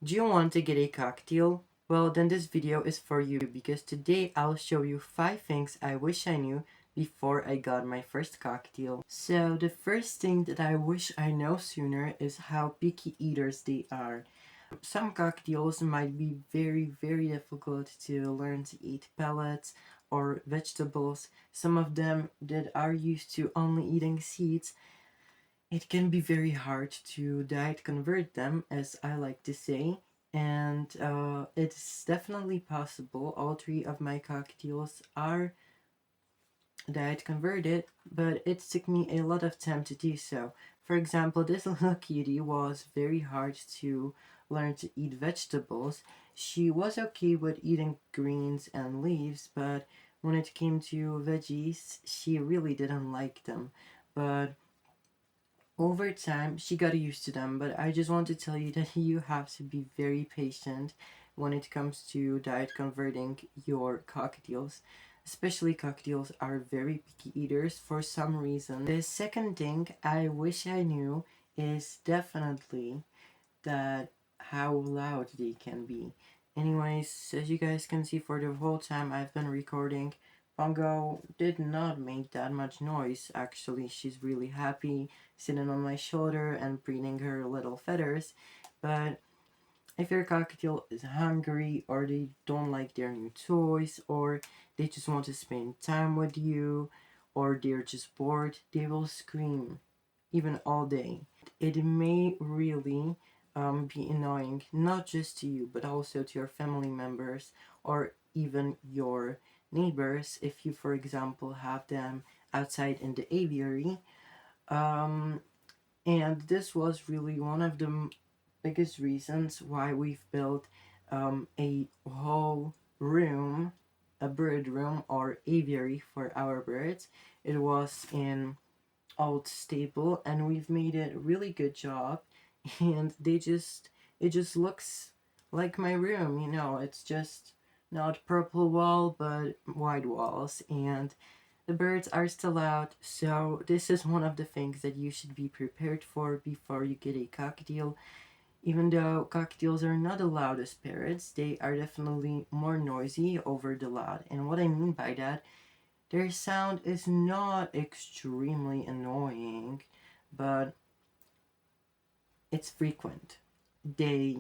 Do you want to get a cockatiel? Well, then this video is for you because today I'll show you 5 things I wish I knew before I got my first cockatiel. So the first thing that I wish I know sooner is how picky eaters they are. Some cockatiels might be very difficult to learn to eat pellets or vegetables. Some of them that are used to only eating seeds, it can be very hard to diet convert them, as I like to say. And it's definitely possible. All 3 of my cockatiels are diet converted, but it took me a lot of time to do so. For example, this little cutie was very hard to learn to eat vegetables. She was okay with eating greens and leaves, but when it came to veggies, she really didn't like them. But over time, she got used to them, but I just want to tell you that you have to be very patient when it comes to diet converting your cockatiels. Especially cockatiels are very picky eaters for some reason. The second thing I wish I knew is definitely that how loud they can be. Anyways, as you guys can see, for the whole time I've been recording, Pongo did not make that much noise. Actually, she's really happy sitting on my shoulder and preening her little feathers. But if your cockatiel is hungry, or they don't like their new toys, or they just want to spend time with you, or they're just bored, they will scream even all day. It may really be annoying, not just to you, but also to your family members or even your neighbors if you, for example, have them outside in the aviary. Um, and this was really one of the biggest reasons why we've built a whole room, a bird room or aviary for our birds. It was in old stable, and we've made it a really good job. And it just looks like my room, it's just not purple wall but white walls, and the birds are still out. So this is one of the things that you should be prepared for before you get a cockatiel. Even though cockatiels are not the loudest parrots, they are definitely more noisy over the loud. And what I mean by that, their sound is not extremely annoying, but it's frequent. They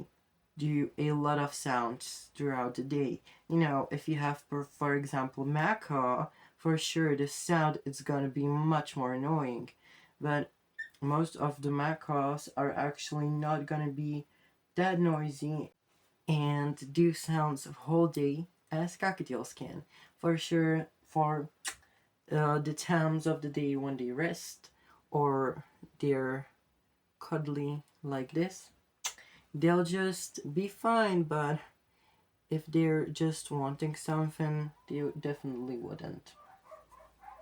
do a lot of sounds throughout the day. If you have, for example, macaw, for sure the sound is gonna be much more annoying. But most of the macaws are actually not gonna be that noisy and do sounds a whole day as cockatiels can. For sure, for the times of the day when they rest or they're cuddly like this, they'll just be fine. But if they're just wanting something, they definitely wouldn't.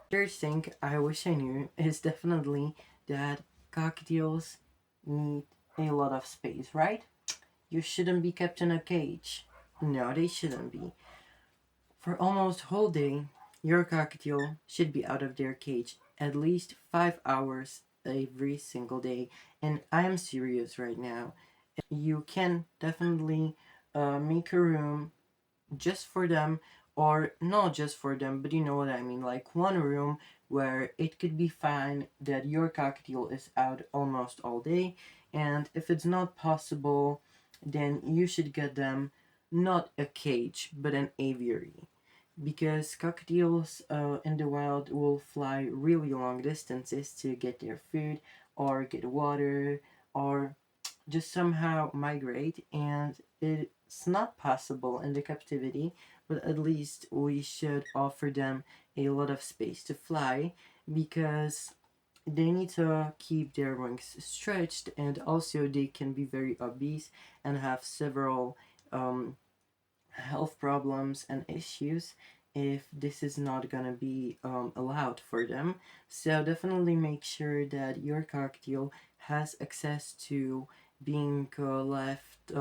Third thing I wish I knew is definitely that cockatiels need a lot of space, right? You shouldn't be kept in a cage. No, they shouldn't be. For almost whole day, your cockatiel should be out of their cage at least 5 hours every single day. And I am serious right now. You can definitely make a room just for them, or not just for them, but you know what I mean, like one room where it could be fine that your cockatiel is out almost all day. And if it's not possible, then you should get them not a cage but an aviary, because cockatiels in the wild will fly really long distances to get their food or get water or just somehow migrate, and it's not possible in the captivity. But at least we should offer them a lot of space to fly, because they need to keep their wings stretched, and also they can be very obese and have several health problems and issues if this is not gonna be allowed for them. So definitely make sure that your cockatiel has access to being left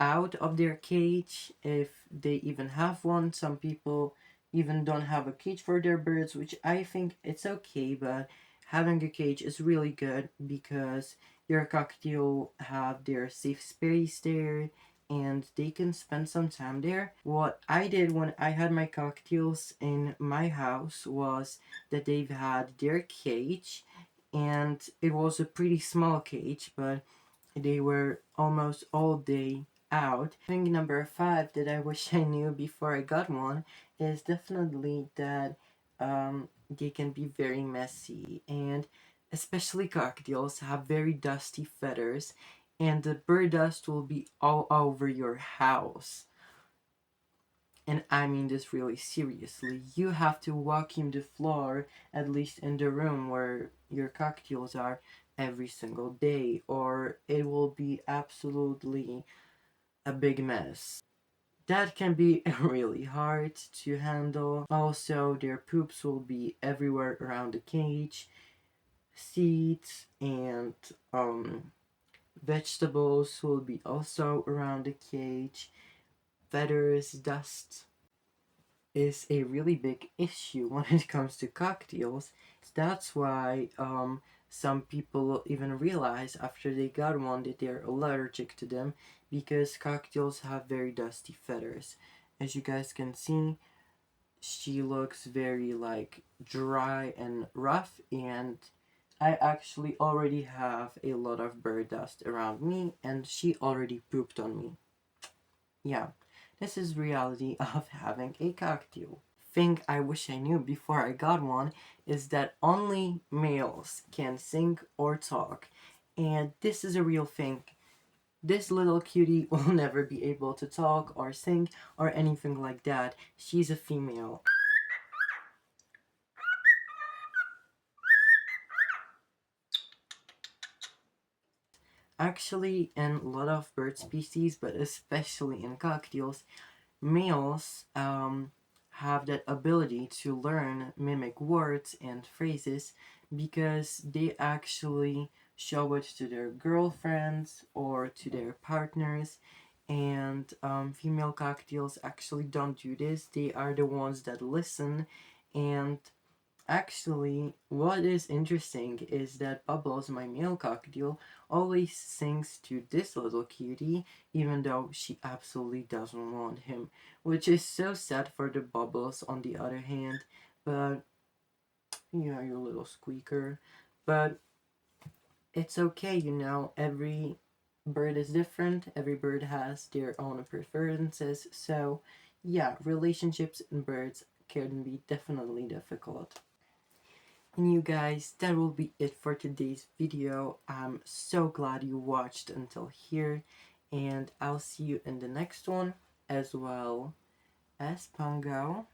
out of their cage if they even have one. Some people even don't have a cage for their birds, which I think it's okay, but having a cage is really good because your cockatiel have their safe space there and they can spend some time there. What I did when I had my cockatiels in my house was that they've had their cage, and it was a pretty small cage, but they were almost all day out. Thing number 5 that I wish I knew before I got one is definitely that they can be very messy, and especially cockatiels have very dusty feathers, and the bird dust will be all over your house. And I mean this really seriously. You have to vacuum the floor, at least in the room where your cockatiels are, every single day, or it will be absolutely a big mess. That can be really hard to handle. Also, their poops will be everywhere around the cage. Seeds and vegetables will be also around the cage. Feathers, dust is a really big issue when it comes to cockatiels. That's why some people even realize after they got one that they're allergic to them, because cockatiels have very dusty feathers. As you guys can see, she looks very like dry and rough, and I actually already have a lot of bird dust around me, and she already pooped on me. Yeah, this is reality of having a cockatiel. Thing I wish I knew before I got one is that only males can sing or talk, and this is a real thing. This little cutie will never be able to talk or sing or anything like that. She's a female. Actually, in a lot of bird species, but especially in cockatiels, males have that ability to learn mimic words and phrases because they actually show it to their girlfriends or to their partners. And female cockatiels actually don't do this. They are the ones that listen. And actually, what is interesting is that Bubbles, my male cockatiel, always sings to this little cutie, even though she absolutely doesn't want him, which is so sad for the Bubbles on the other hand. But, you know, your little squeaker. But it's okay, you know, every bird is different, every bird has their own preferences, so yeah, relationships in birds can be definitely difficult. And you guys, that will be it for today's video. I'm so glad you watched until here, and I'll see you in the next one as well as Pongo.